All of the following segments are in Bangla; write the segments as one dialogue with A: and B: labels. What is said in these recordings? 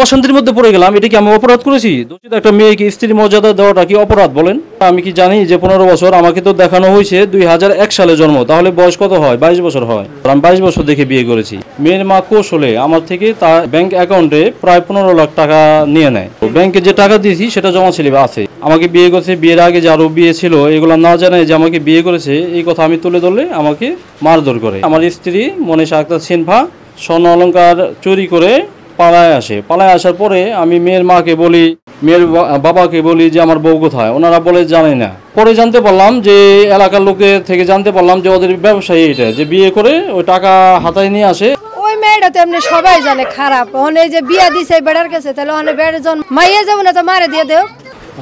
A: অশান্তির মধ্যে পড়ে গেলাম। এটা কি আমি অপরাধ করেছি? দোষিত একটা মেয়েকে স্ত্রী মর্যাদা দেওয়াটা কি অপরাধ বলেন? আমি কি জানি যে 15 বছর? আমাকে তো দেখানো হয়েছে 2001 সালে জন্ম, তাহলে বয়স কত হয়? 22 বছর হয়। আমি 22 বছর দেখে বিয়ে করেছি। মেয়ের মা কৌশলে আমার থেকে তার ব্যাংক অ্যাকাউন্টে প্রায় 15 লাখ টাকা নিয়ে নেয়। ব্যাংকে যে টাকা দিয়েছি সেটা জমা ছিল আছে। আমাকে বিয়ে করেছে, বিয়ের আগে যে আরো বিয়ে ছিল এগুলো না জানায় যে আমাকে বিয়ে করেছে, এই কথা আমি তুলে ধরলে আমাকে মারধর করে। আমার স্ত্রী মনীষা আক্তার সিনহা স্বর্ণ অলংকার চুরি করে পালায় আসে। পালায় আসার পরে আমি মেয়ের মাকে বলি, মেয়ের বাবাকে বলি যে আমার বউ কোথায়। ওনারা বলে জানে না। পরে জানতে পারলাম যে এলাকার লোকের থেকে জানতে পারলাম যে ওদের ব্যবসায়ী এটা, যে বিয়ে করে ওই টাকা হাতায় নিয়ে আসে।
B: ওই মেয়েটা তো এমনি সবাই জানে খারাপ। ওখানে যে বিয়া দিছে বেড়ার কাছে, তাহলে ওখানে বেড়ার জন মাইয়া যাবো না তো মারে দিয়ে দেও।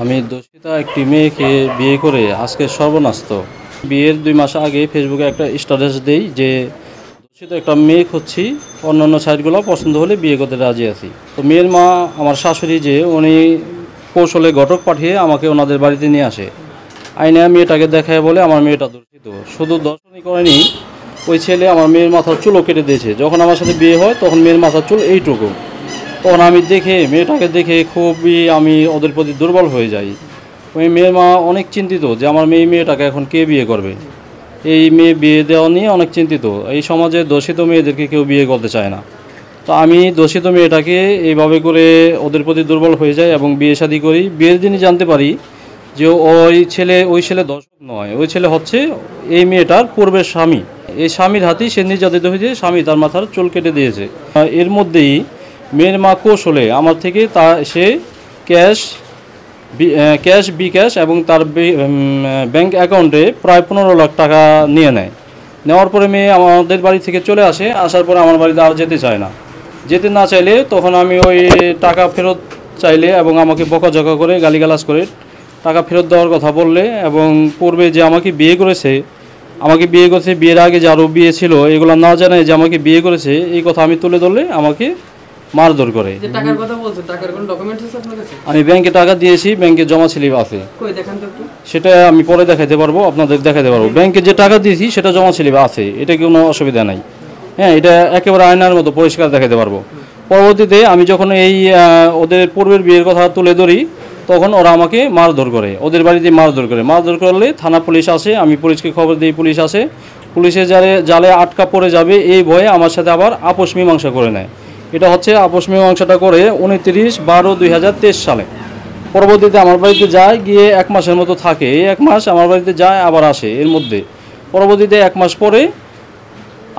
A: আমি দোষিতা একটি মেয়েকে বিয়ে করে আজকে সর্বনাস্ত। বিয়ের 2 মাস আগে ফেসবুকে একটা স্ট্যাটাস দেই যে দোষিত একটা মেয়ে খুঁজছি, অন্যান্য সাইটগুলো পছন্দ হলে বিয়ে করতে রাজি আছি। তো মেয়ের মা আমার শাশুড়ি যে উনি কৌশলে ঘটক পাঠিয়ে আমাকে ওনাদের বাড়িতে নিয়ে আসে। আইনে মেয়েটাকে দেখায় বলে আমার মেয়েটা দোষিত। শুধু দর্শনই করেনি, ওই ছেলে আমার মেয়ের মাথার চুলও কেটে দিয়েছে। যখন আমার সাথে বিয়ে হয় তখন মেয়ের মাথার চুল এইটুকু। তখন আমি মেয়েটাকে দেখে খুবই আমি ওদের প্রতি দুর্বল হয়ে যাই। ওই মেয়ের মা অনেক চিন্তিত যে আমার মেয়েটাকে এখন কে বিয়ে করবে। এই মেয়ে বিয়ে দেওয়া নিয়ে অনেক চিন্তিত। এই সমাজে দোষিত মেয়েদেরকে কেউ বিয়ে করতে চায় না। তো আমি দোষিত মেয়েটাকে এইভাবে করে ওদের প্রতি দুর্বল হয়ে যায় এবং বিয়ে শাদী করি। বিয়ের দিনই জানতে পারি যে ওই ছেলে দোষক নয়, ওই ছেলে হচ্ছে এই মেয়েটার পূর্বের স্বামী। এই স্বামীর হাতেই সে নির্যাতিত হয়েছে, স্বামী তার মাথার চুল কেটে দিয়েছে। এর মধ্যেই মেয়ের মা কৌশলে আমার থেকে সে ক্যাশ বিকাশ এবং তার ব্যাংক অ্যাকাউন্টে প্রায় 15 লাখ টাকা নিয়ে নেয়। নেওয়ার পরে মেয়ে আমাদের বাড়ি থেকে চলে আসে। আসার পরে আমার বাড়িতে আর যেতে চায় না। যেতে না চাইলে তখন আমি ওই টাকা ফেরত চাইলে এবং আমাকে বকাঝকা করে গালিগালাজ করে টাকা ফেরত দেওয়ার কথা বললে, এবং পূর্বে যে আমাকে বিয়ে করেছে বিয়ের আগে যে আরও বিয়ে ছিল এগুলো না জানায় যে আমাকে বিয়ে করেছে, এই কথা আমি তুলে ধরলে আমাকে মারধর করে।
C: যে টাকার কথা বলছেন, টাকার কোনো ডকুমেন্টস আছে আপনার কাছে?
A: আমি ব্যাংকে টাকা দিয়েছি, ব্যাংকে জমা স্লিপ আছে।
C: কই দেখান তো একটু।
A: সেটা আমি পরে দেখাতে পারবো, আপনাদের দেখাতে পারবো। ব্যাংকে যে টাকা দিয়েছি সেটা জমা স্লিপ আছে, এটা কোনো অসুবিধা নাই। হ্যাঁ, এটা একেবারে আয়নার মতো পরিষ্কার দেখাতে পারবো। পরবর্তীতে আমি যখন ওদের পূর্বের বিয়ের কথা তুলে ধরি তখন ওরা আমাকে মারধর করে, ওদের বাড়িতে মারধর করলে থানা পুলিশ আসে। আমি পুলিশকে খবর দিই, পুলিশ আসে। পুলিশের জালে আটকা পড়ে যাবে এই ভয়ে আমার সাথে আবার আপোষ মীমাংসা করে নেয়। এটা হচ্ছে আপোষ মীমাংসাটা করে 29/12/2023 সালে। পরবর্তীতে আমার বাড়িতে যায়, গিয়ে 1 মাসের মতো থাকে। এই 1 মাস আমার বাড়িতে যায় আবার আসে। এর মধ্যে পরবর্তীতে 1 মাস পরে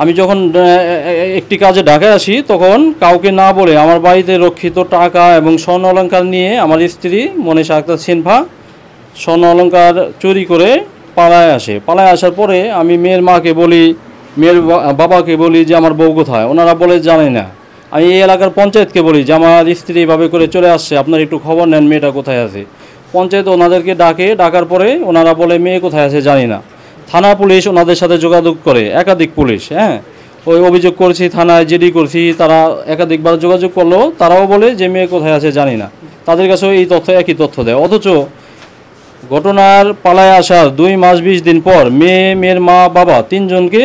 A: আমি যখন একটি কাজে ঢাকায় আসি তখন কাউকে না বলে আমার বাড়িতে রক্ষিত টাকা এবং স্বর্ণ অলংকার নিয়ে আমার স্ত্রী মনীষা আক্তার সিনহা স্বর্ণ অলংকার চুরি করে পালায় আসে। পালায় আসার পরে আমি মেয়ের মাকে বলি, মেয়ের বাবাকে বলি যে আমার বউ কোথায়। ওনারা বলে জানে না। আমি এই এলাকার পঞ্চায়েতকে বলি যে আমার স্ত্রী এভাবে করে চলে আসছে, আপনার একটু খবর নেন মেয়েটা কোথায় আছে। পঞ্চায়েত ওনাদেরকে ডাকার পরে ওনারা বলে মেয়ে কোথায় আছে জানি না। থানা পুলিশ ওনাদের সাথে যোগাযোগ করে, একাধিক পুলিশ, হ্যাঁ, ওই অভিযোগ করেছি, থানায় জিডি করছি, তারা একাধিকবার যোগাযোগ করলো, তারাও বলে যে মেয়ে কোথায় আছে জানি না। তাদের কাছেও এই একই তথ্য দেয়। অথচ ঘটনার পালায় আসার 2 মাস 20 দিন পর মেয়ের মা বাবা 3 জনকে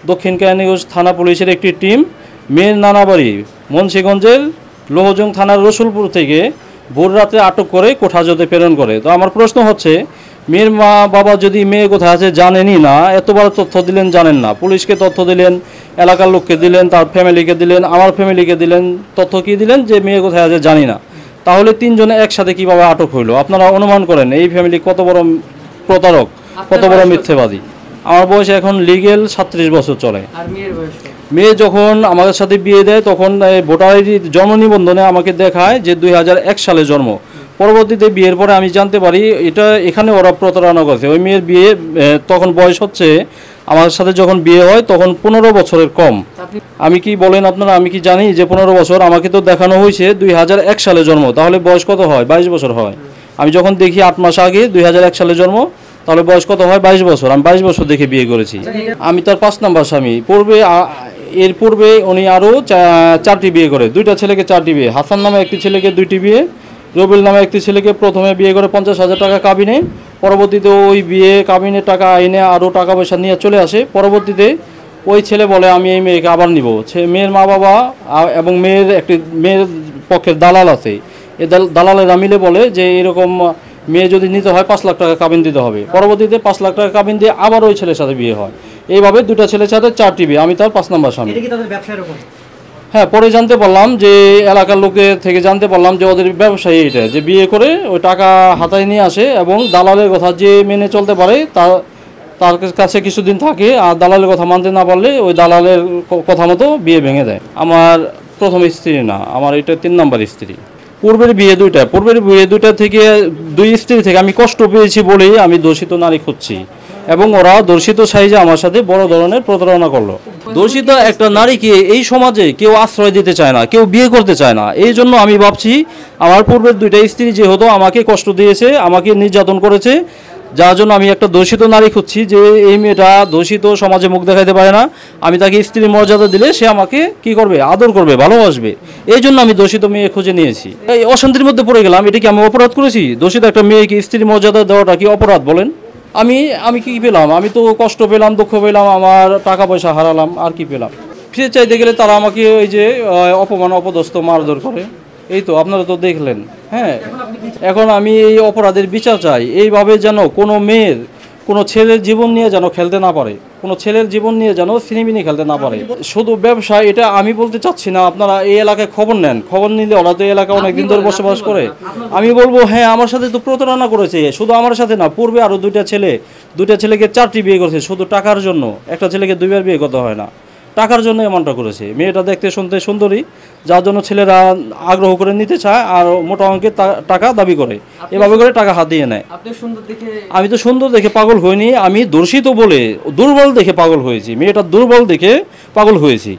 A: দক্ষিণ কেরানীগঞ্জ থানা পুলিশের একটি টিম মেয়ের নানা বাড়ি মুন্সিগঞ্জের লোহজং থানার রসুলপুর থেকে ভোর রাতে আটক করে কোঠাজোতে প্রেরণ করে। তো আমার প্রশ্ন হচ্ছে, মেয়ের মা বাবা যদি মেয়ে কোথায় আছে জানেনই না, এতবার তথ্য দিলেন জানেন না, পুলিশকে তথ্য দিলেন, এলাকার লোককে দিলেন, তার ফ্যামিলিকে দিলেন, আমার ফ্যামিলিকে দিলেন, তথ্য কি দিলেন যে মেয়ে কোথায় আছে জানি না, তাহলে 3 জনে একসাথে কিভাবে আটক হইলো? আপনারা অনুমান করেন এই ফ্যামিলি কত বড় প্রতারক, কত বড় মিথ্যেবাদী। আমার বয়স এখন লিগেল 37 বছর চলে।
C: আর মেয়ের বয়স?
A: মেয়ে যখন আমাদের সাথে বিয়ে দেয় তখন ভোটার আইডি জন্ম নিবন্ধনে আমাকে দেখায় যে 2001 সালে জন্ম। পরবর্তীতে বিয়ের পরে আমি জানতে পারি এখানে ওরা প্রতারণা করছে। ওই মেয়ের বিয়ে তখন বয়স হচ্ছে, আমার সাথে যখন বিয়ে হয় তখন 15 বছরের কম। আমি কি বলেন আপনারা, আমি কি জানি যে 15 বছর? আমাকে তো দেখানো হয়েছে 2001 সালে জন্ম, তাহলে বয়স কত হয়? 22 বছর হয়। আমি যখন দেখি 8 মাস আগে 2001 সালে জন্ম, তাহলে বয়স কত হয়? 22 বছর। আমি 22 বছর দেখে বিয়ে করেছি। আমি তার 5 নম্বর স্বামী। এর পূর্বে উনি আরও 4টি বিয়ে করে, 2টা ছেলেকে 4টি বিয়ে। হাসান নামে একটি ছেলেকে 2টি বিয়ে, রবিল নামে একটি ছেলেকে প্রথমে বিয়ে করে 50,000 টাকা কাবিনে। পরবর্তীতে ওই বিয়ে কাবিনের টাকা আইনে আরও টাকা পয়সা নিয়ে চলে আসে। পরবর্তীতে ওই ছেলে বলে আমি এই মেয়েকে আবার নিব। মেয়ের মা বাবা এবং মেয়ের পক্ষের দালাল আছে, এই দালালেরা মিলে বলে যে এরকম মেয়ে যদি নিতে হয় 5 লাখ টাকা কাবিন দিতে হবে। পরবর্তীতে 5 লাখ টাকা কাবিন দিয়ে আবার ওই ছেলের সাথে বিয়ে হয়। এইভাবে দুটা ছেলের সাথে 4টি বিয়ে, আমি তার 5 নম্বর স্বামী। হ্যাঁ, পরে জানতে পারলাম যে এলাকার লোকের থেকে জানতে পারলাম যে ওদের ব্যবসায়ী এটা, যে বিয়ে করে ওই টাকা হাতায় নিয়ে আসে এবং দালালের কথা যে মেনে চলতে পারে তার কাছে কিছুদিন থাকে, আর দালালের কথা মানতে না পারলে ওই দালালের কথা মতো বিয়ে ভেঙে দেয়। আমার প্রথম স্ত্রী না, আমার এটা 3 নম্বর স্ত্রী। পূর্বের বিয়ে দুইটা থেকে 2 স্ত্রী থেকে আমি কষ্ট পেয়েছি বলেই আমি দর্শিত নারী খুঁজছি, এবং ওরা দর্শিত সাইজে আমার সাথে বড় ধরনের প্রতারণা করলো। দর্শিত একটা নারীকে এই সমাজে কেউ আশ্রয় দিতে চায় না, কেউ বিয়ে করতে চায় না। এই জন্য আমি ভাবছি আমার পূর্বের 2টা স্ত্রী যেহেতু আমাকে কষ্ট দিয়েছে, আমাকে নির্যাতন করেছে, যার জন্য আমি একটা দর্শিত নারী খুঁজছি যে এই মেয়েটা দর্শিত, সমাজে মুখ দেখাতে পারে না, আমি তাকে স্ত্রীর মর্যাদা দিলে সে আমাকে কি করবে, আদর করবে, ভালোবাসবে। এই জন্য আমি দর্শিত মেয়ে খুঁজে নিয়েছি। এই অশান্তির মধ্যে পড়ে গেলাম, এটা কি আমি অপরাধ করেছি? দর্শিত একটা মেয়েকে স্ত্রীর মর্যাদা দেওয়াটা কি অপরাধ বলেন? আমি কি পেলাম? আমি তো কষ্ট পেলাম, দুঃখ পেলাম, আমার টাকা পয়সা হারালাম, আর কি পেলাম? ফিরে চাইতে গেলে তারা আমাকে ওই যে অপমান, অপদস্থ, মারধর করে। এই তো আপনারা তো দেখলেন। হ্যাঁ, এখন আমি এই অপরাধের বিচার চাই। এইভাবে যেন কোনো মেয়ের, কোনো ছেলের জীবন নিয়ে যেন খেলতে না পারে, কোনো ছেলের জীবন নিয়ে যেন সিনেমিনি খেলতে না পারে। শুধু ব্যবসা এটা আমি বলতে চাচ্ছি না। আপনারা এই এলাকায় খবর নেন, খবর নিলে ওরা তো এই এলাকায় অনেকদিন ধরে বসবাস করে। আমি বলবো হ্যাঁ, আমার সাথে তো প্রতারণা করেছে। শুধু আমার সাথে না, পূর্বে আরও 2টা ছেলেকে 4টি বিয়ে করেছে শুধু টাকার জন্য। একটা ছেলেকে 2বার বিয়ে করতে হয় না, টাকার জন্য এমনটা করেছে। মেয়েটা দেখতে শুনতে সুন্দরী, যার জন্য ছেলেরা আগ্রহ করে নিতে চায় আর মোটা অঙ্কের টাকা দাবি করে, এভাবে করে টাকা হাত দিয়ে নেয়। আমি তো সুন্দর দেখে পাগল হইনি, আমি দর্শিত বলে দুর্বল দেখে পাগল হয়েছি। মেয়েটা দুর্বল দেখে পাগল হয়েছি।